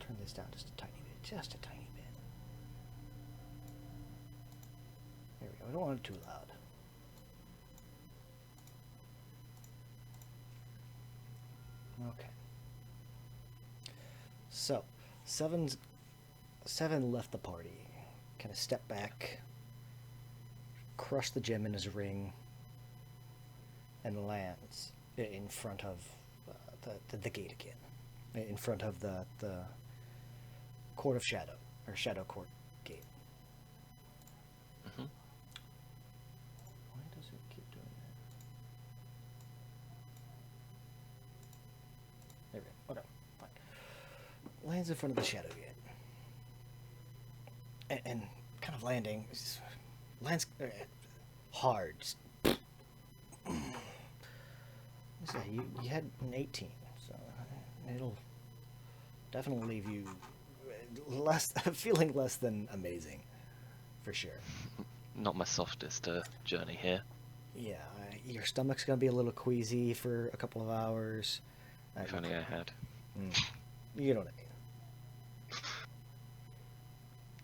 turn this down just a tiny bit. Just a tiny bit. There we go. I don't want it too loud. Okay. So, Seven left the party. Kind of stepped back, crushed the gem in his ring, and lands in front of the gate again. In front of the Court of Shadow, or Shadow Court gate. Mm-hmm. Why does it keep doing that? There we go. Oh no, fine. Lands in front of the Shadow gate. And kind of landing, lands hard. You had an 18, so it'll definitely leave you feeling less than amazing, for sure. Not my softest journey here. Yeah, your stomach's gonna be a little queasy for a couple of hours. If only I had. You know what I mean.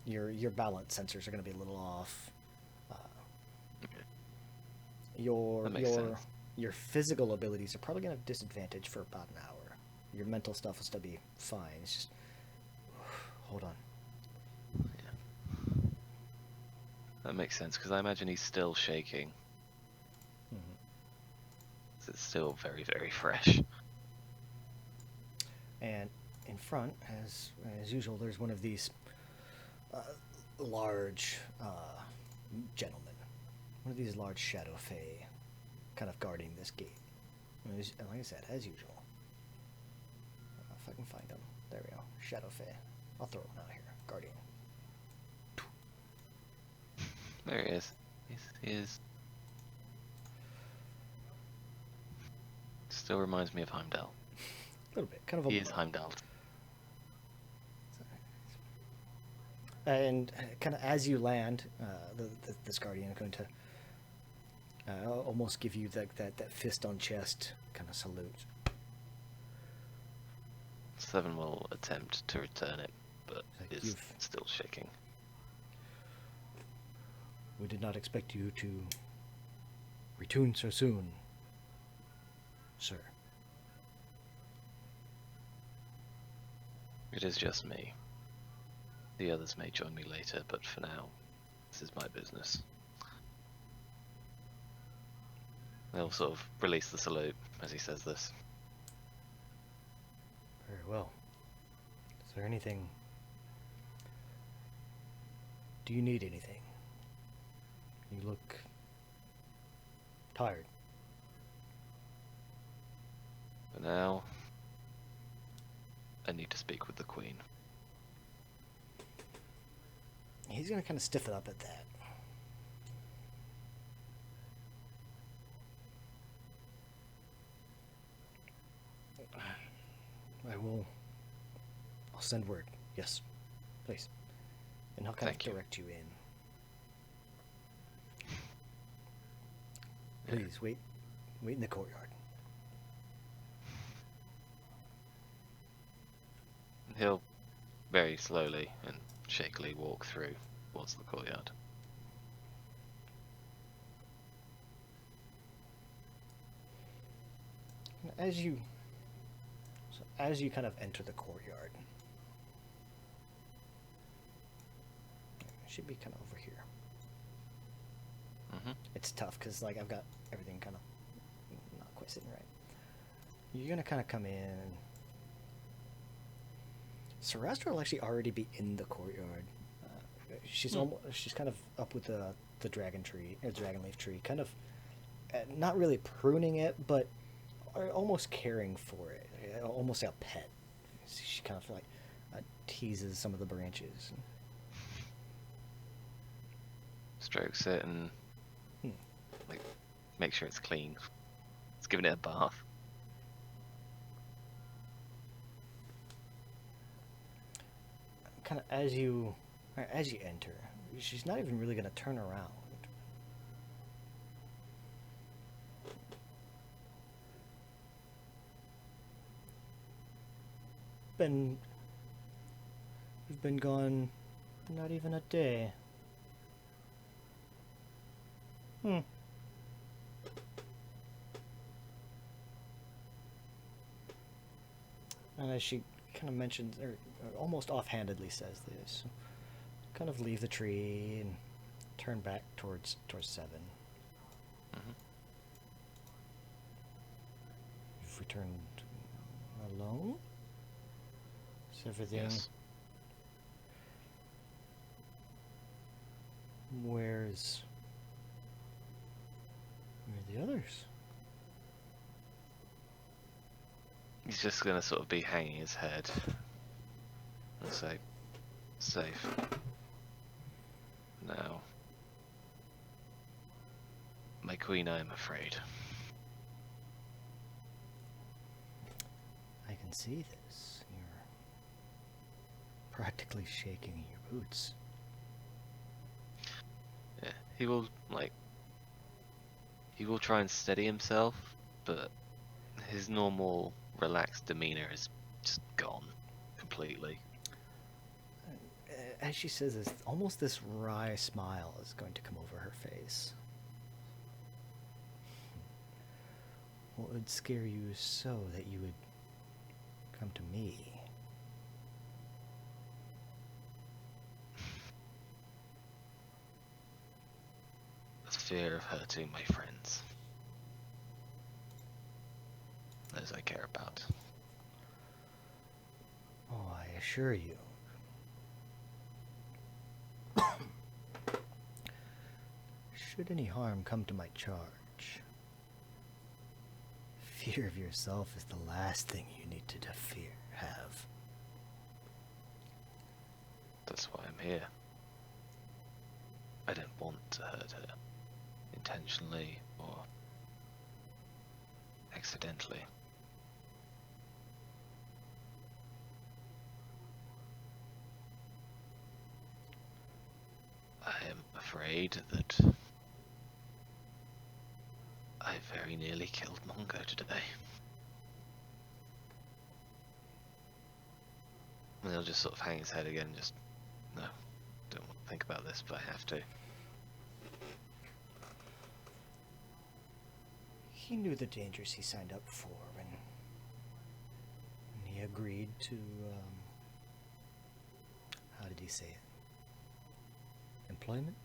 Your balance sensors are going to be a little off. Your physical abilities are probably going to have disadvantage for about an hour. Your mental stuff will still be fine. It's just hold on. Yeah. That makes sense because I imagine he's still shaking. So it's still very, very fresh. And in front, as usual, there's one of these large gentlemen, one of these large shadow fae, kind of guarding this gate. And like I said, as usual. If I can find him, there we go. Shadow fae. I'll throw him out here. Guardian. There he is. He is. Still reminds me of Heimdall. A little bit, kind of. He is Heimdall. And kind of as you land, this guardian is going to almost give you that fist on chest kind of salute. Seven will attempt to return it, but is still shaking. We did not expect you to return so soon, sir. It is just me. The others may join me later, but for now, this is my business. They'll sort of release the salute as he says this. Very well. Is there anything? Do you need anything? You look tired. For now, I need to speak with the Queen. He's going to kind of stiffen up at that. I'll send word. Yes, please. And I'll kind of direct you in. Please, wait in the courtyard. He'll very slowly and shakily walk through towards the courtyard. As you kind of enter the courtyard, it should be kind of over here. It's tough because like I've got everything kind of not quite sitting right. You're gonna kind of come in. Sarastra will actually already be in the courtyard. She's kind of up with the dragon leaf tree, kind of not really pruning it, but almost caring for it, almost like a pet. She kind of like teases some of the branches. Strokes it and like make sure it's clean. It's giving it a bath. Kind of as you enter, she's not even really going to turn around. We've been gone not even a day. And as she kind of mentions, or almost offhandedly says this, kind of leave the tree and turn back towards Seven. Mm-hmm. You've returned alone? Is everything... Yes. Where are the others? He's just gonna sort of be hanging his head and say, safe. Now, my queen, I am afraid. I can see this. You're practically shaking in your boots. Yeah, he will try and steady himself, but his normal relaxed demeanor is just gone completely. As she says this, almost this wry smile is going to come over her face. What would scare you so that you would come to me? The fear of hurting my friends. Those I care about. Oh, I assure you. Should any harm come to my charge, fear of yourself is the last thing you need to have. That's why I'm here. I don't want to hurt her, intentionally or accidentally. I am afraid that I very nearly killed Mongo today. And he'll just sort of hang his head again, just, no, don't want to think about this, but I have to. He knew the dangers he signed up for when he agreed to, how did he say it? Employment?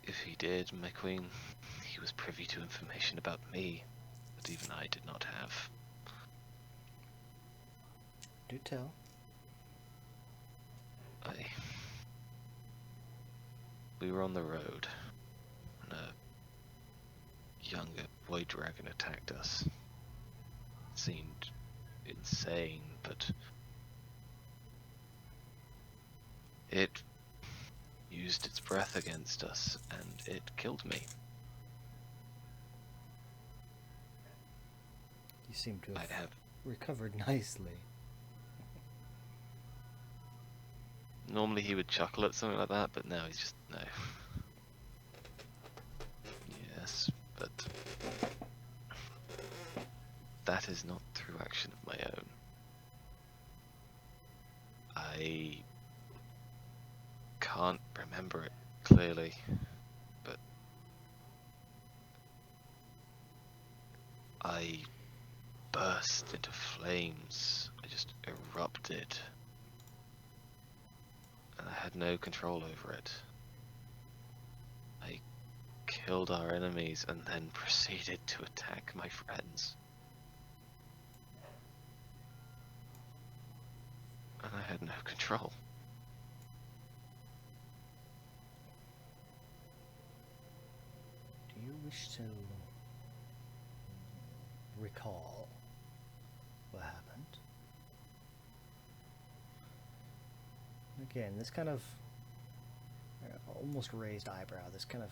If he did, my queen, he was privy to information about me that even I did not have. Do tell. We were on the road, and a younger boy dragon attacked us. It seemed insane, but it used its breath against us, and it killed me. You seem to have recovered nicely. Normally he would chuckle at something like that, but now he's just, no. Yes, but that is not through action of my own. I can't remember it clearly, but I burst into flames. I just erupted. And I had no control over it. I killed our enemies and then proceeded to attack my friends. And I had no control. Do you wish to recall what happened? Again, this kind of almost raised eyebrow, this kind of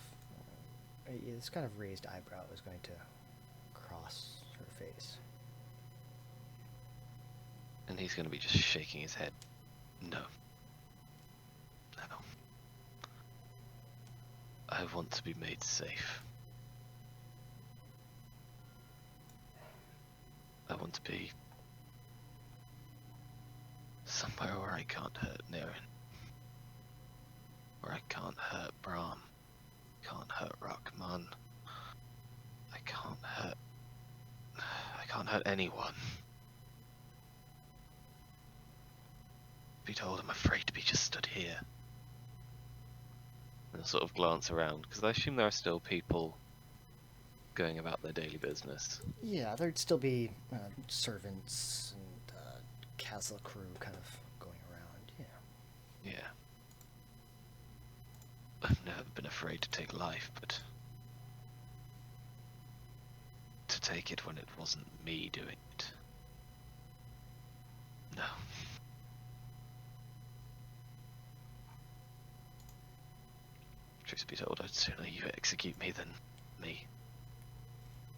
raised eyebrow is going to cross her face. And he's going to be just shaking his head. No. No. I want to be made safe. want to be somewhere where I can't hurt Nirin. Where I can't hurt Brahm. Can't hurt Rahman. I can't hurt anyone. Be told I'm afraid to be just stood here. And I'll sort of glance around, because I assume there are still people going about their daily business. Yeah, there'd still be servants and castle crew kind of going around, yeah. Yeah. I've never been afraid to take life, but to take it when it wasn't me doing it. No. Truth be told, I'd sooner you execute me than me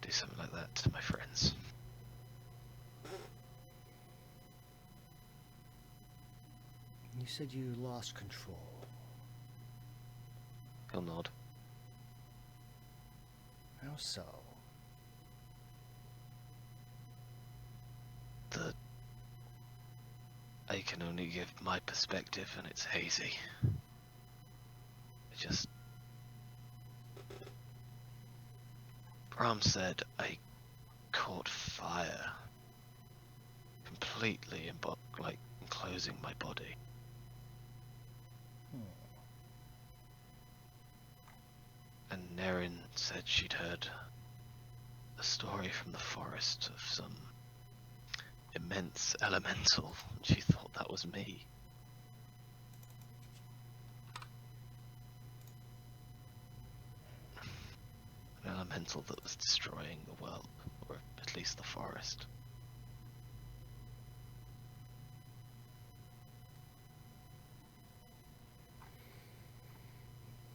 do something like that to my friends. You said you lost control. He'll nod. How so? I can only give my perspective, and it's hazy. Brahm said I caught fire. Completely enclosing my body. And Nerin said she'd heard a story from the forest of some immense elemental, and she thought that was me. An elemental that was destroying the world, or at least the forest.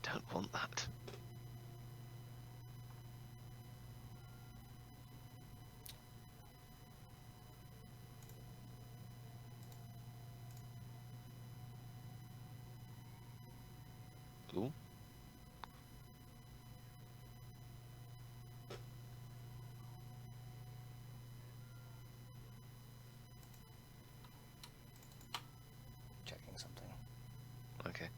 Don't want that. Ooh. Checking something. Okay.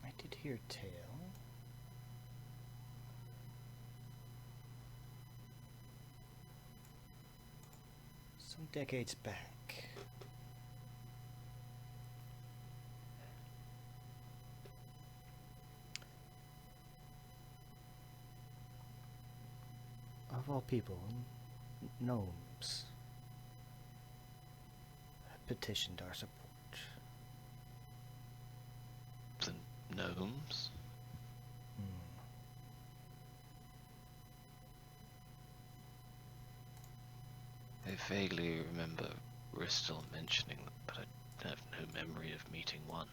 I did hear tale. Some decades back. Of all people, gnomes petitioned our support. The gnomes? I vaguely remember Ristel mentioning that, but I have no memory of meeting one.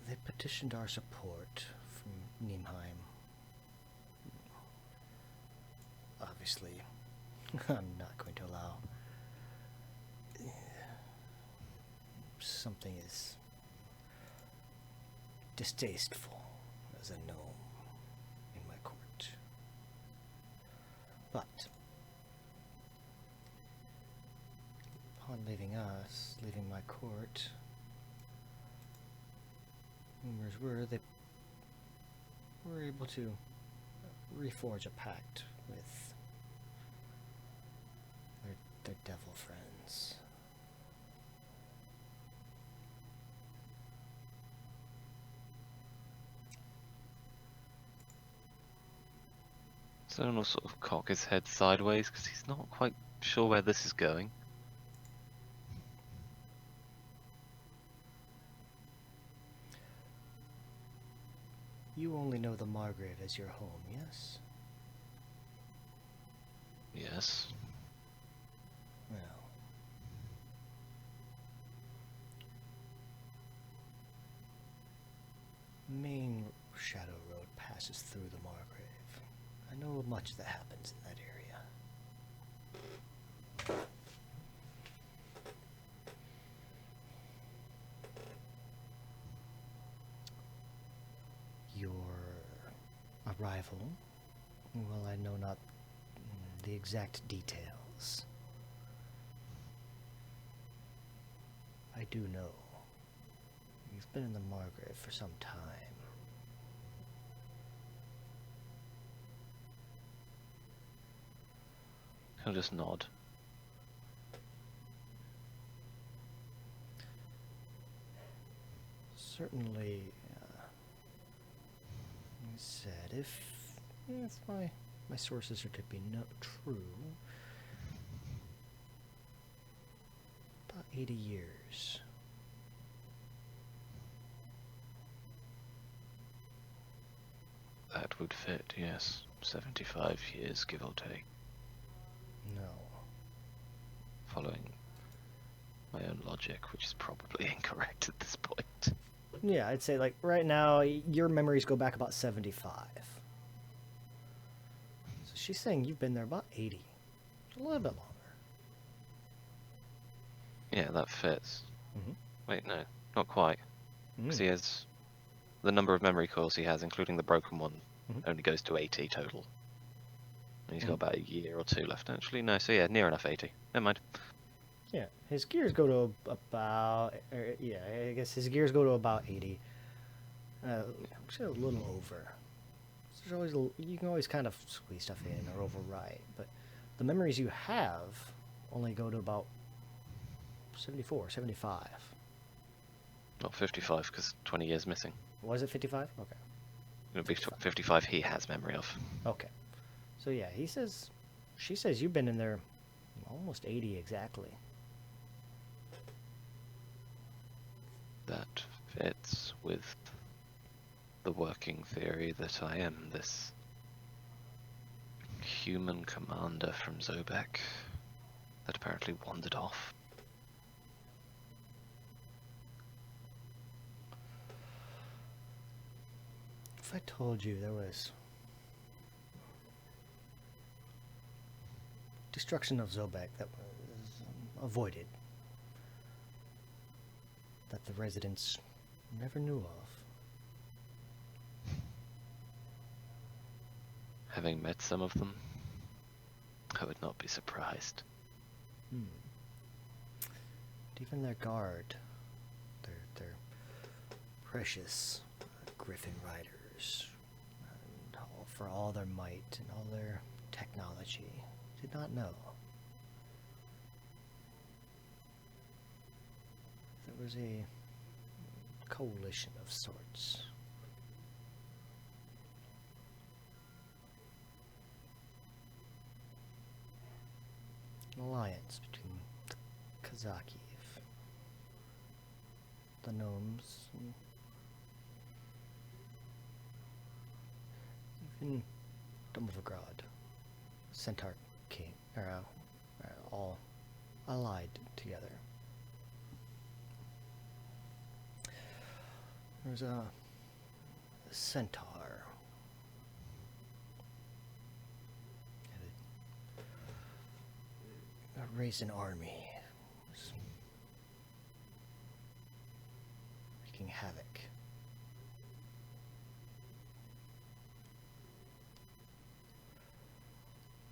They petitioned our support from Nimheim. Obviously, I'm not going to allow something as distasteful as a gnome in my court. But upon leaving my court, rumors were they were able to reforge a pact with their devil friends. Someone will sort of cock his head sideways because he's not quite sure where this is going. You only know the Margrave as your home, yes? Yes. Well, passes through the Margrave. I know much that happens in that area. Your arrival, well, I know not the exact details. I do know you've been in the Margrave for some time. He'll just nod. Certainly, he said, if my sources are to be true, about 80 years. That would fit, yes. 75 years, give or take. No. Following my own logic, which is probably incorrect at this point. Yeah, I'd say, like, right now, your memories go back about 75. So she's saying you've been there about 80. A little bit longer. Yeah, that fits. Mm-hmm. Wait, no, not quite. Because he has... The number of memory cores he has, including the broken one, only goes to 80 total. And he's got about a year or two left, actually. No, so yeah, near enough 80. Never mind. Yeah, his gears go to about... yeah, I guess his gears go to about 80. Actually, a little over. There's always you can always kind of squeeze stuff in or overwrite, but the memories you have only go to about 74, 75. Not 55, because 20 years missing. Was it 55? Okay. It'll be 55 he has memory of. Okay. So yeah, she says you've been in there almost 80 exactly. That fits with the working theory that I am this human commander from Zobek that apparently wandered off. If I told you there was destruction of Zobek that was avoided, that the residents never knew of. Having met some of them, I would not be surprised. Even their guard, their precious Griffin riders, and for all their might and all their technology, did not know. There was a coalition of sorts. An alliance between the Kazakiv, the gnomes, and even Domovagrad, Centaur King, are all allied together. There's a centaur. Raised an army. Was wreaking havoc.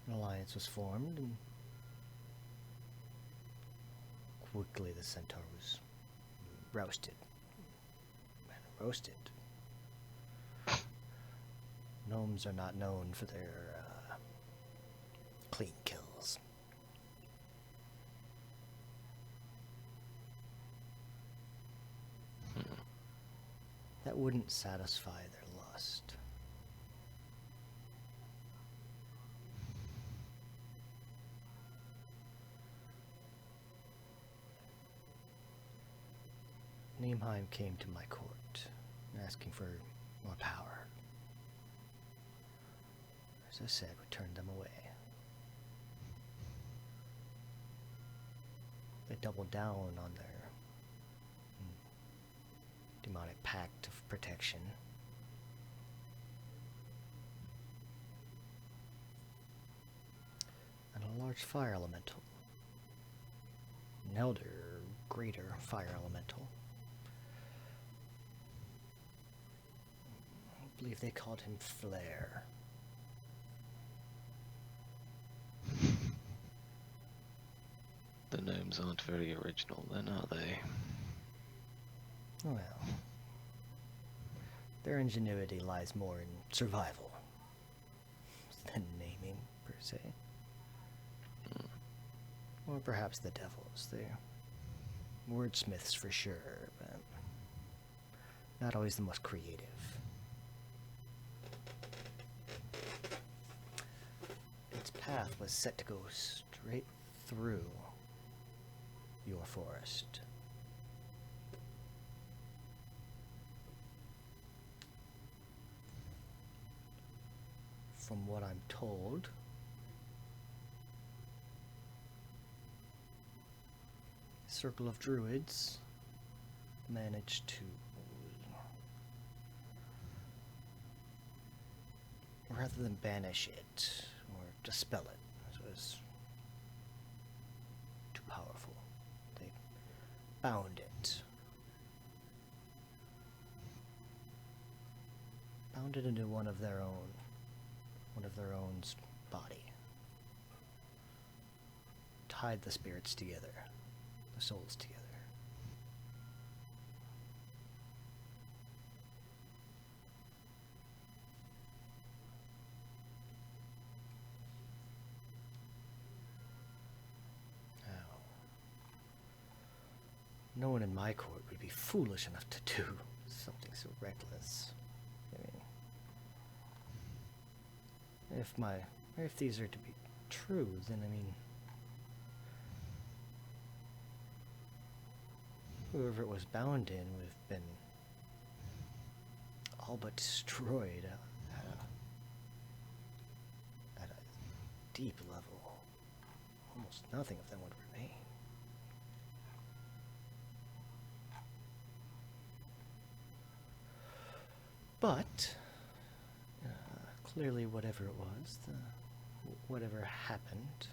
An alliance was formed, and quickly the centaur was roasted. Roasted. Gnomes are not known for their clean kills. That wouldn't satisfy their lust. Niemheim came to my court, asking for more power. As I said, we turned them away. They doubled down on their demonic pact of protection. A large fire elemental. An elder, greater fire elemental. I believe they called him Flare. The gnomes aren't very original then, are they? Well, their ingenuity lies more in survival than naming, per se. Or perhaps the devils. They're wordsmiths for sure, but not always the most creative. Its path was set to go straight through your forest. From what I'm told, Circle of Druids managed to, rather than banish it or dispel it, it was too powerful. They bound it. Bound it into one of their own's body. Tied the spirits together, the souls together. No one in my court would be foolish enough to do something so reckless. I mean, if these are to be true, then whoever it was bound in would have been all but destroyed at a deep level. Almost nothing of them would remain. But clearly, whatever it was, whatever happened,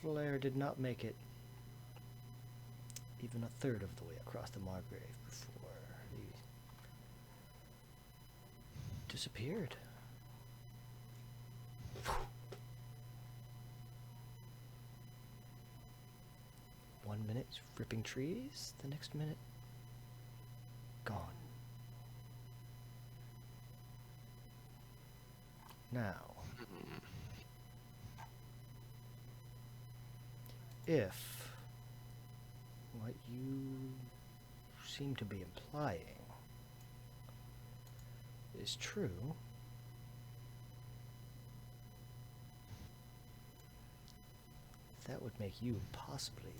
Flare did not make it even a third of the way across the Margrave before he disappeared. 1 minute ripping trees, the next minute gone. Now, if what you seem to be implying is true, that would make you possibly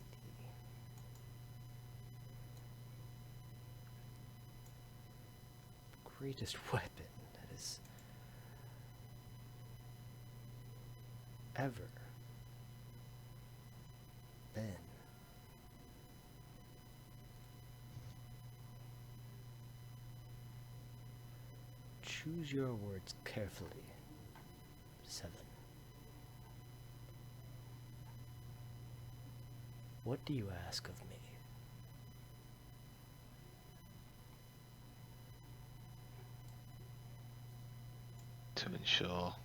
the greatest weapon that has ever been. Choose your words carefully, 7. What do you ask of me? To ensure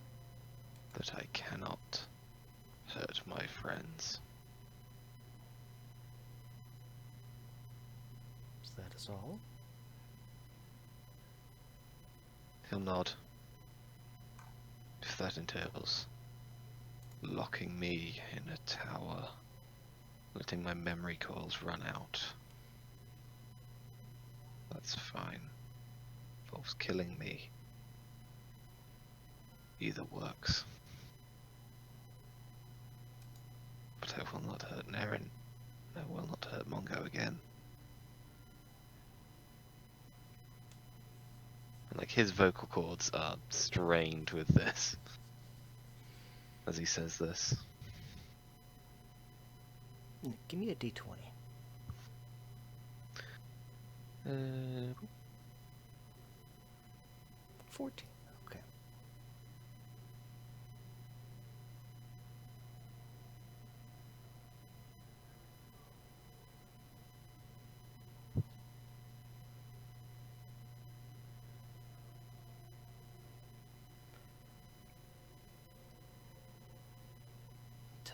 that I cannot hurt my friends. Is that is all? He'll nod. If that entails locking me in a tower, letting my memory coils run out, that's fine. Involves killing me. Either works. But I will not hurt Naren. I will not hurt Mongo again. And like his vocal cords are strained with this as he says this. Give me a d20. 14. Okay.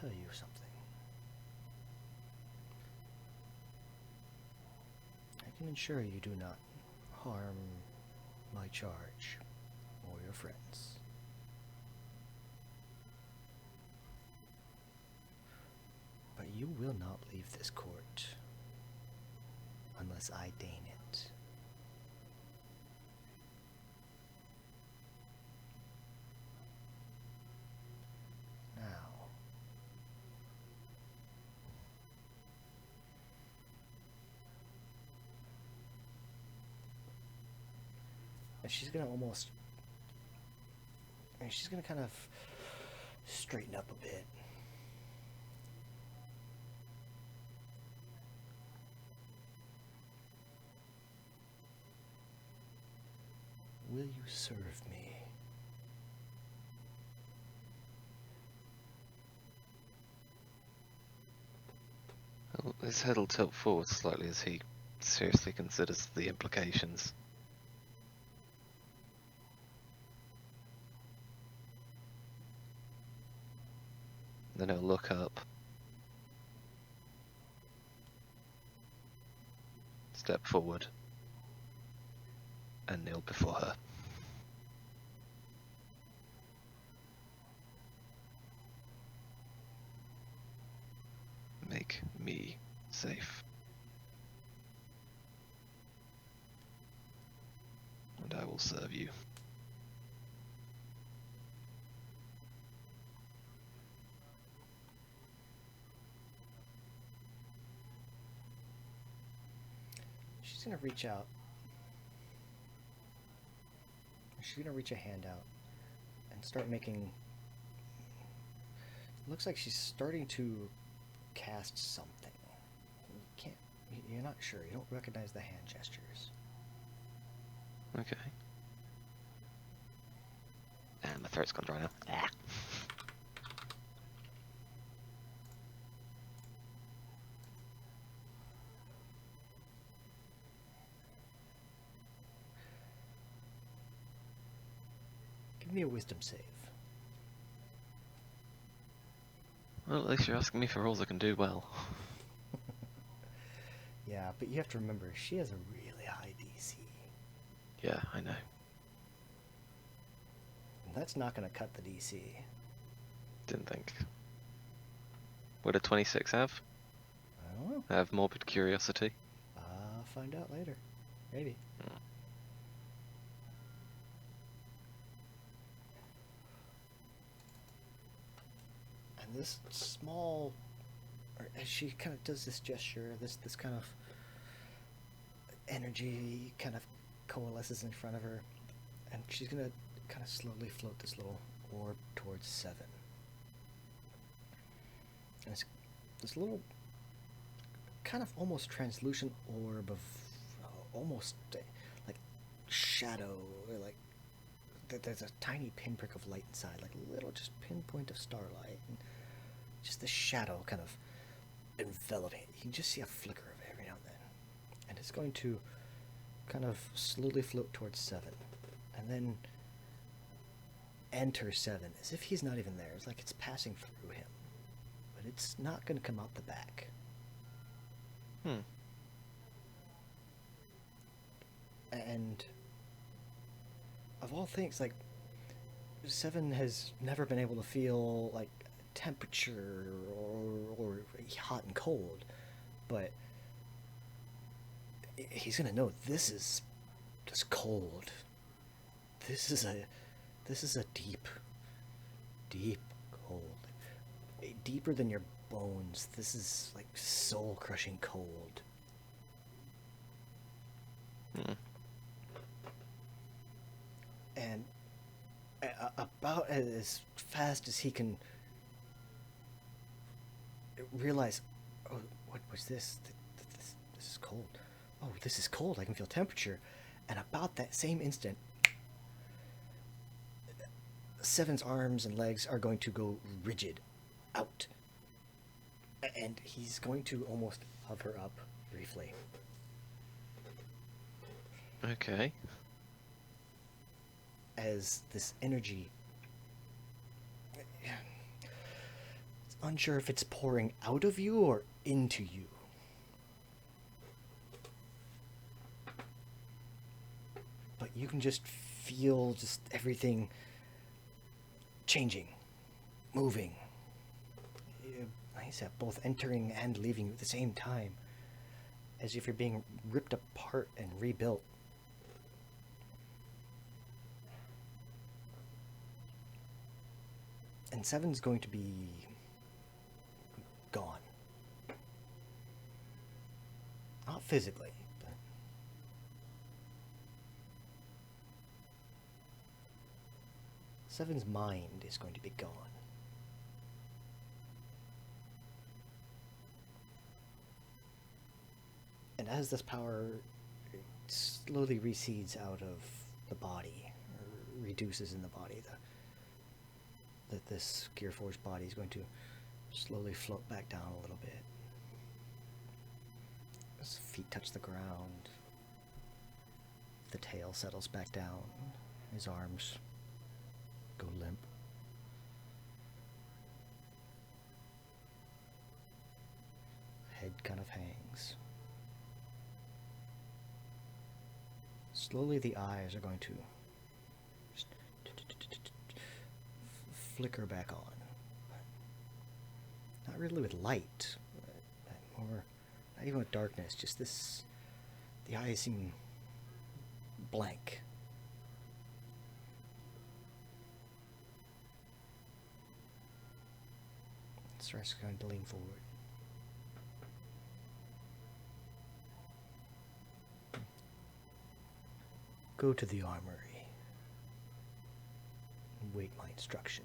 tell you something. I can ensure you do not harm my charge or your friends. But you will not leave this court unless I deign it. Now, and she's gonna almost, and she's gonna kind of straighten up a bit. Will you serve me? Well, his head will tilt forward slightly as he seriously considers the implications. Then he'll look up, step forward, and kneel before her. Make me safe. And I will serve you. She's gonna reach out. She's gonna reach a hand out and start making. Looks like she's starting to cast something. You can't. You're not sure. You don't recognize the hand gestures. Okay. And my throat's gone dry now. Ah. Give me a wisdom save. Well, at least you're asking me for rolls I can do well. Yeah, but you have to remember, she has a really high DC. Yeah, I know. And that's not going to cut the DC. Didn't think. Would a 26 have? I don't know. I have morbid curiosity. I'll find out later. Maybe. And this small, or as she kind of does this gesture, this kind of energy kind of coalesces in front of her, and she's gonna kind of slowly float this little orb towards Seven. And it's this little kind of almost translucent orb of almost like shadow, or like there's a tiny pinprick of light inside, like a little just pinpoint of starlight, and just the shadow kind of enveloping it. You can just see a flicker of it every now and then, and it's going to kind of slowly float towards Seven, and then enter Seven as if he's not even there. It's like it's passing through him, but it's not going to come out the back. And of all things, like, Seven has never been able to feel like temperature or hot and cold, but he's gonna know this is just cold. This is a deep cold, deeper than your bones. This is like soul crushing cold. And about as fast as he can realize, oh, what was this? This is cold. Oh, this is cold. I can feel temperature. And about that same instant, Seven's arms and legs are going to go rigid out. And he's going to almost hover up briefly. Okay. As this energy, unsure if it's pouring out of you or into you. But you can just feel just everything changing, moving. Like I said, both entering and leaving you at the same time, as if you're being ripped apart and rebuilt. And Seven's going to be gone. Not physically, but Seven's mind is going to be gone. And as this power slowly recedes out of the body, or reduces in the body, that this Gearforged body is going to slowly float back down a little bit. His feet touch the ground. The tail settles back down. His arms go limp. Head kind of hangs. Slowly the eyes are going to flicker back on. Not really with light, or not even with darkness, just this, the eyes seem blank. Stress going to lean forward. Go to the armory. Wait my instruction.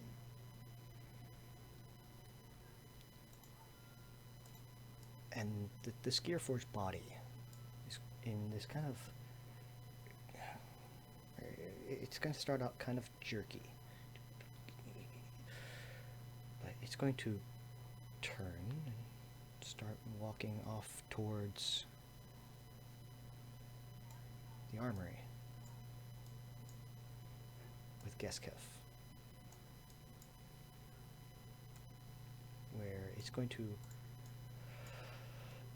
And this Gearforged body is in this kind of... It's going to start out kind of jerky. But it's going to turn and start walking off towards the armory with Geskef, where it's going to...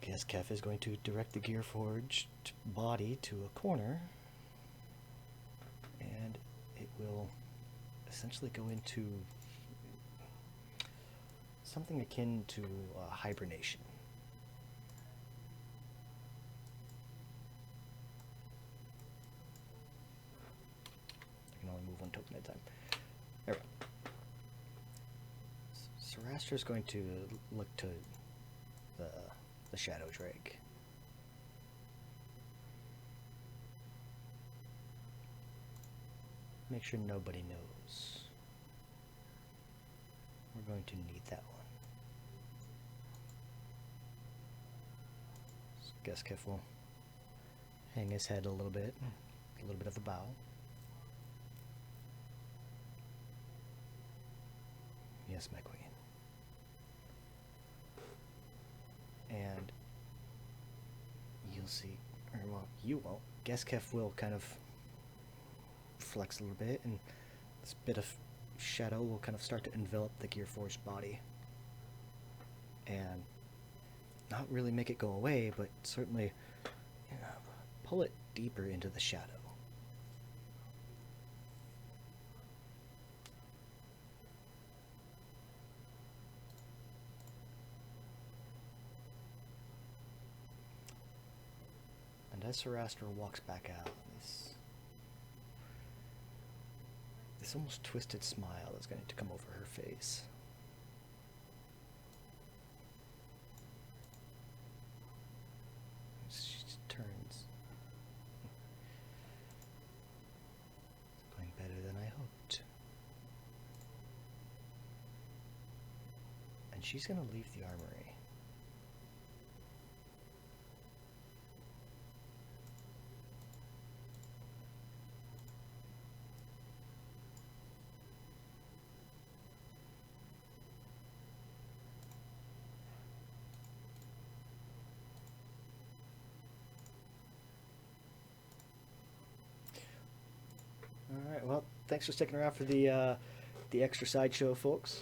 Geskef is going to direct the Gearforged body to a corner, and it will essentially go into something akin to hibernation. I can only move one token at a time. There we go. Sarastra's going to look to the Shadow Drake. Make sure nobody knows. We're going to need that one. So Geskef will hang his head a little bit of a bow. Yes, my queen. And you'll see, or well, you won't. Geskef will kind of flex a little bit, and this bit of shadow will kind of start to envelop the Gearforged body. And not really make it go away, but certainly, you know, pull it deeper into the shadow. And as Sarastra walks back out, this almost twisted smile is going to come over her face. She just turns. It's going better than I hoped. And she's going to leave the armory. Alright, well, thanks for sticking around for the extra sideshow, folks.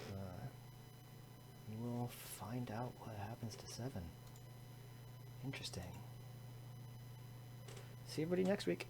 find out what happens to 7. Interesting. See everybody next week.